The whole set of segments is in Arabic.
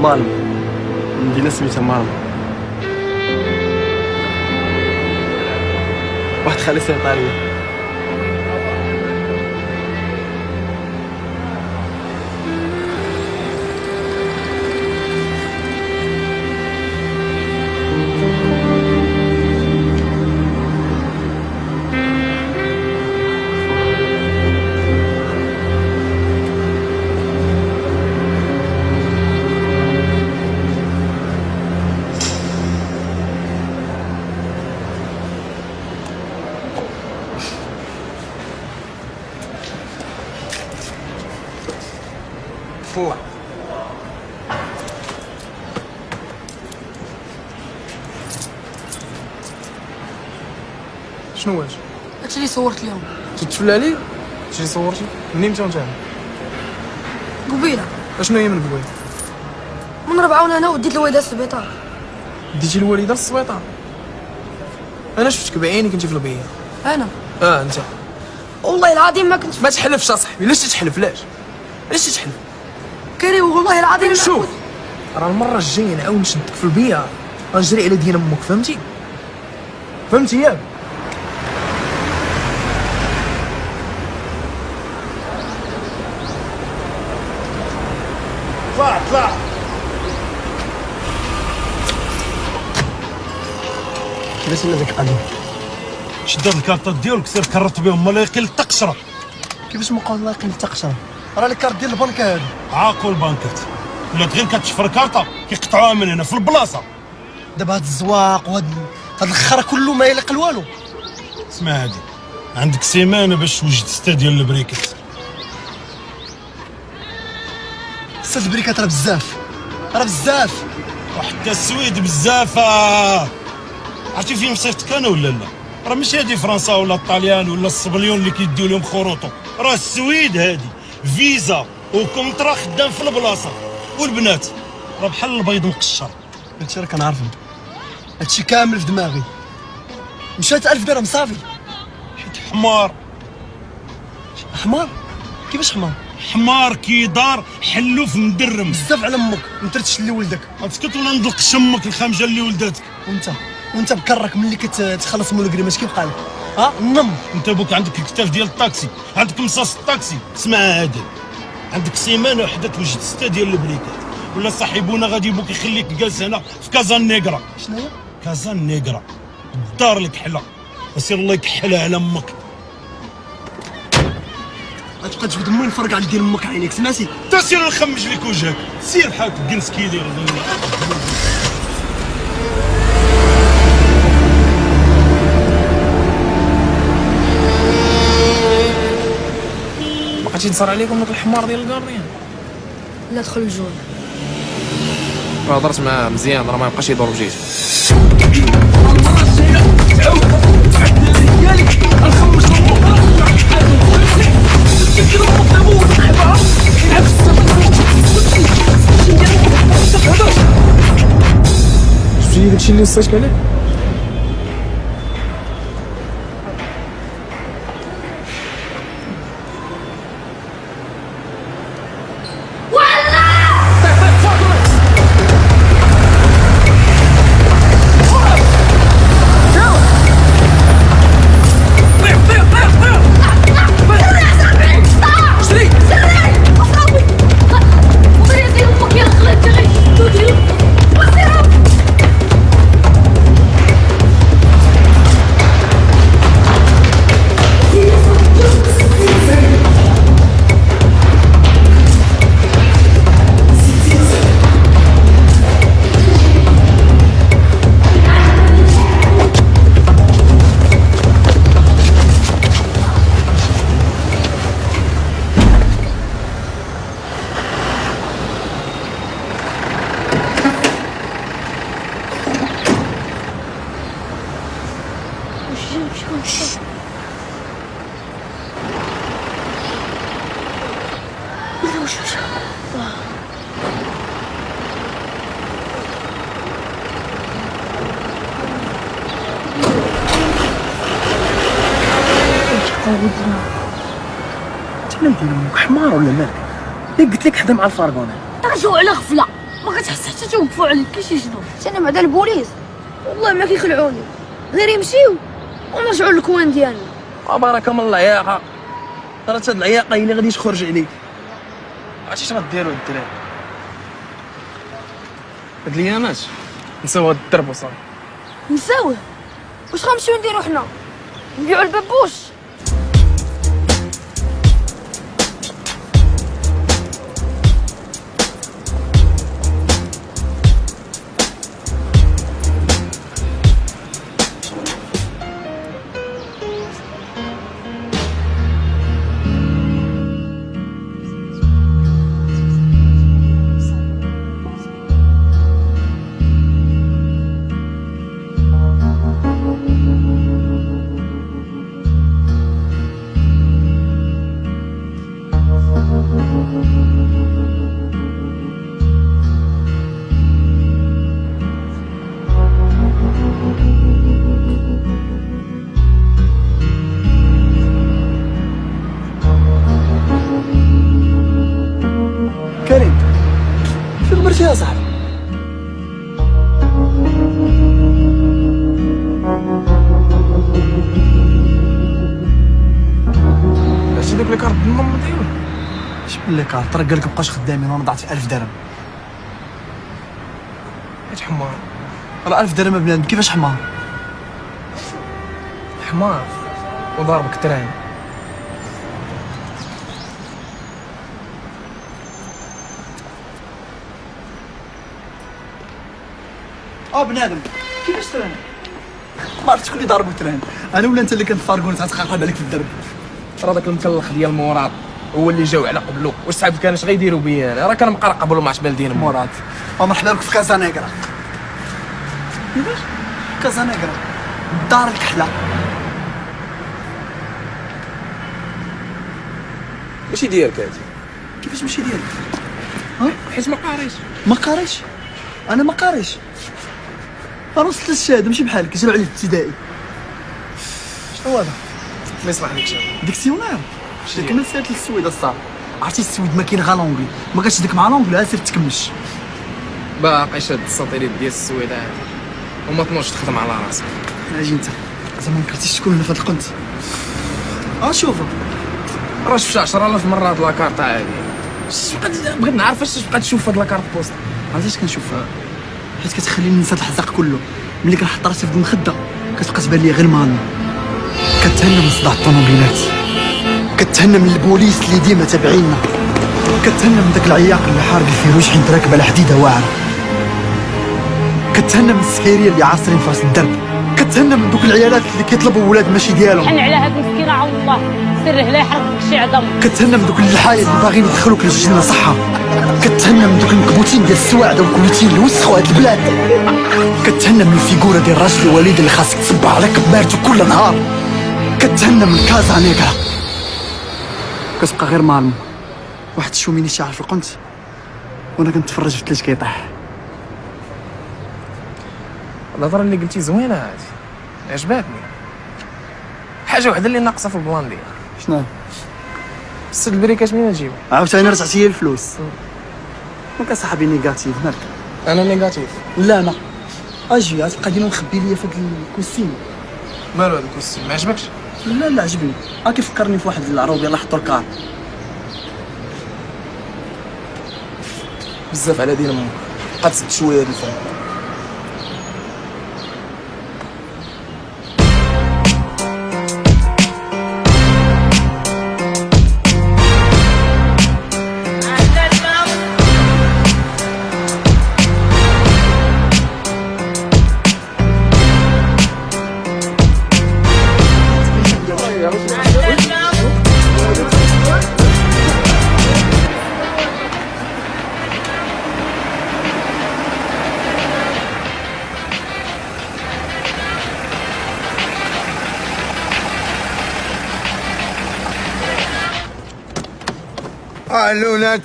مالم مدينة سميتها مالم. واحد خالي سيطر عليا. الله شنو واش؟ هادشي اللي صورت اليوم. تتفلى علي؟ هادشي اللي صورتي؟ منين متى نتا؟ قبيله. اشنو هي من قبيل؟ من 4 وانا وديت الوالده للسبيطار. ديتي الوالده للسبيطار؟ انا شفتك بعيني كنتي في البيه. انا؟ انت والله العظيم ما كنت. ما تحلفش اصاحبي. علاش تتحلف؟ علاش تتحلف؟ كريم والله العظيم. شوف راه المره الجايه نعاود نشدك في البيه غنجري على ديال امك. فهمتي ياك؟ طلع كيفاش الا داك قلبي شد هاد الكارطات ديالك سير كرط بهم ولا يقل تقشره. كيفاش ما قال الله يقيم حتى قشره؟ راه الكارت ديال البنك هادو. عاقل البنكات ولات غير كتشفر كارطه كيقطعوها من هنا في البلاصه. دابا هاد الزواق وهاد الخرا كله ما يليق لوالو. اسمع هادي، عندك سيمانه باش توجد 6 ديال البريكات. 6 البريكات راه بزاف، راه بزاف. وحتى السويد بزاف. عرفتي فين مصيفتك انا ولا لا؟ راه ماشي هادي فرنسا ولا الطاليان ولا الصبليون اللي كيديو لهم خروطو، راه السويد هادي فيزا وكونترا خدام في البلاصه. والبنات راه بحال البيض مقشر. هادشي راه كنعرفو، هادشي كامل في دماغي. مشات 1000 درهم صافي. حيت حمار. حمار؟ كيفاش حمار؟ حمار كيدار حلو في مدرم. بزاف على امك، ما درتش اللي ولدك. غتسكت ولا ندلق شمك الخامجه اللي ولداتك؟ وانت بكرك ملي كتخلص مول كريم كيبقى لك؟ نم. انت بوك عندك الكتاف ديال الطاكسي، عندك مصاص الطاكسي. اسمع هادي، عندك سيمانه وحده توجد 6 ديال البريكات، ولا صاحبونا غادي بوك يخليك جالس هنا في كازا نيغرا. شنو هي؟ كازا نيغرا الدار الكحله، وسير الله يكحلها على امك. غتبقى تجبد مي الفرق على ديال امك عينيك، سمعتي؟ تا سير نخمج لك وجهك، سير بحال الجنس كيدير. ما بقيتش نصر عليكم داك الحمار ديال الكارديان. لا دخل الجول. هضرت معاه مزيان راه ما يبقاش يدور بجيت. شفتي داكشي اللي وصيتك عليه؟ انت مال ديال امك حمار ولا مالك؟ اللي قلت لك حدا مع الفارغون. ترجعوا على غفله، ما كتحس حتى توقفوا عليك كاين شنو. انا بعدا البوليس والله ما كيخلعوني، غير يمشيو ونرجعوا للكوان ديالنا. بارك الله العياقه، راه هاد العياقه هي اللي غادي تخرج عليك. عرفتي اش غديروا الدراري؟ هاد الايامات نساو هاد الدرب وصافي. نساوه؟ واش غنمشيو نديرو حنا؟ نبيعو البابوش؟ كريم فين غبرتي يا صاحبي؟ عرفتي داك الكارت بالنم ديالو؟ شنو اللي كارت؟ راه قال لك مابقاش خدامين وانا ضاعت 1000 درهم. حيت حمار. راه 1000 درهم بنادم كيفاش حمار؟ حمار وضاربك الترعين. بنادم كيفاش تران؟ ما عرفتش شكون اللي ضربو تران، انا ولا انت اللي كنتفارقوا وتتقلب عليك في الدرب؟ راه داك المكلخ ديال مراد هو اللي جاو على قبلو، واش صعب كان اش غيديروا بيا انا؟ راه كان مقرقبلو مع شبال ديال مراد ومرحبا بك في كازانيغرا. كيفاش؟ كازانيغرا الدار الكحله. ماشي ديالك هادي، كيفاش ماشي ديالك؟ حيت ما قاريش. ما قاريش؟ انا ما قاريش، انا وصلت للشهاده ماشي بحالك جرب عليه في ابتدائي. شنو هذا؟ ما يصلح لك شي. ديكسيونير ديك من سالت للسويد الصاد. عرفتي السويد ما كاين غا لونجلي، ما كتشدك مع لونجلي سير تكمش. باقي شاد الساطيليت ديال السويد هادي وما تنوضش تخدم على راسك. اجي انت زعما ما كرهتيش شكون هنا في هاد القنت؟ شوف راه شفت 10,000 مره هاد لاكارت هادي. بغيت نعرف اش تبقى تشوف هاد لاكارت بوست. عرفتي كنشوفها؟ حيت كتخليني ننسى الحزاق كله. ملي كنحط راسي في المخده كتبقى تبان لي غير مالنا. كتهنى من صداع الطوموبيلات، كتهنى من البوليس اللي ديما تابعينا، كتهنى من داك العياق اللي حارب الفيروج حين راكب على حديده واعره، كتهنى من السكيريه اللي عاصرين في راس الدرب، كتهنى من دوك العيالات اللي كيطلبوا ولاد ماشي ديالهم، حن على هاد المسكينه عون الله سره لا يحرق لك شي عظم. كتهنى من دوك اللحايا اللي باغيين يدخلوك للجنه صحه، كتهنى من دوك المكبوتين ديال السواعده والكويتيين اللي وسخوا هاد البلاد، كتهنى من الفيغوره ديال الراجل الوليد اللي خاصك تصبع على كبارته كل نهار، كتهنى من كازانيغرا. كتبقى غير مالمو واحد الشوميني شاعل في القنت وانا كنتفرج في الثلج كيطيح. الهضره اللي قلتي زوينه هادي، عجباتني. حاجه وحده اللي ناقصه في البلان ديالك، شنو؟ السد البريكاش منين نجيبو؟ عاوتاني رجعتي لي الفلوس. ما كصاحبي نيجاتيف مالك؟ انا نيجاتيف. لا انا اجي غتبقى ديما مخبي ليا في هاد الكوستيم. مالو هذاك السي ما عجبكش؟ لا عجبني، كيفكرني في واحد العروبي يلاه حطو الكار. بزاف على دين امك، بقى تسد شويه هاد الفن.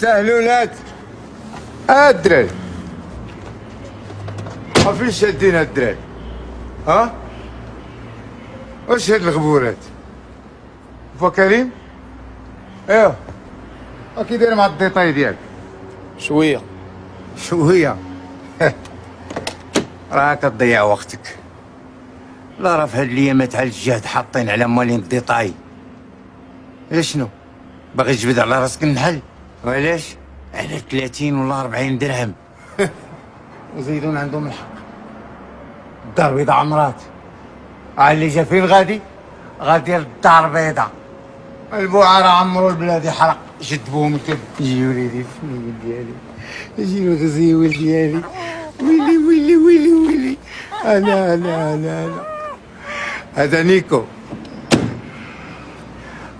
اهلونات الدراري فين شادين الدراري؟ واش هاد الغبورات؟ فوا كريم؟ ايوا كي داير مع الديطاي ديالك؟ شويه راه كتضيع وقتك. لا راه في هاد الايامات على الجهد حاطين على مالين الديطاي. شنو؟ باغي تجبد على راسك النحل؟ وعلاش؟ على 30 ولا 40 درهم. وزيدون عندهم الحق. الدار بيضاء عمرات. اللي جا فين غادي للدار بيضاء. البوعة راه عمرو البلاد يحرق. جدبوهم الكلب. يجي وليدي الفنين ديالي، يجي الغزيول ديالي. ويلي انا هذا نيكو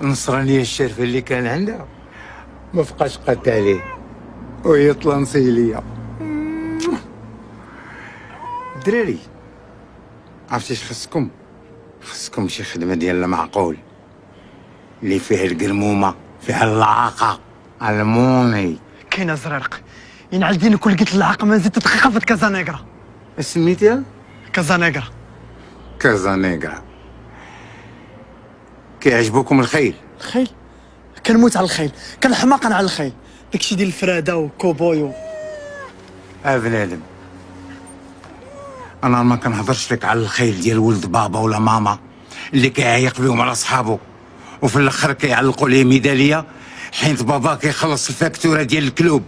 النصرانية الشرفة اللي كان عندها ما بقاش قد عليه وهي طلانسيلية. الدراري عرفتي اش خصكم شي خدمة ديال المعقول اللي فيها القرمومة، فيها اللعاقة، الموني. كاينه زريرق ينعل دينك كل قلت اللعاقه ما زدت دقيقه في كازانيغرا. اش سميتيها؟ كازانيغرا. كيعجبوكم الخيل؟ الخيل كنموت على الخيل، كنحماق انا على الخيل، داكشي ديال الفراده وكوبوي بنادم انا ما كنهضرش لك على الخيل ديال ولد بابا ولا ماما اللي كيعيق بهم على صحابو وفي الاخر كيعلقوا ليه ميداليه حيت بابا كيخلص الفاكتوره ديال الكلوب.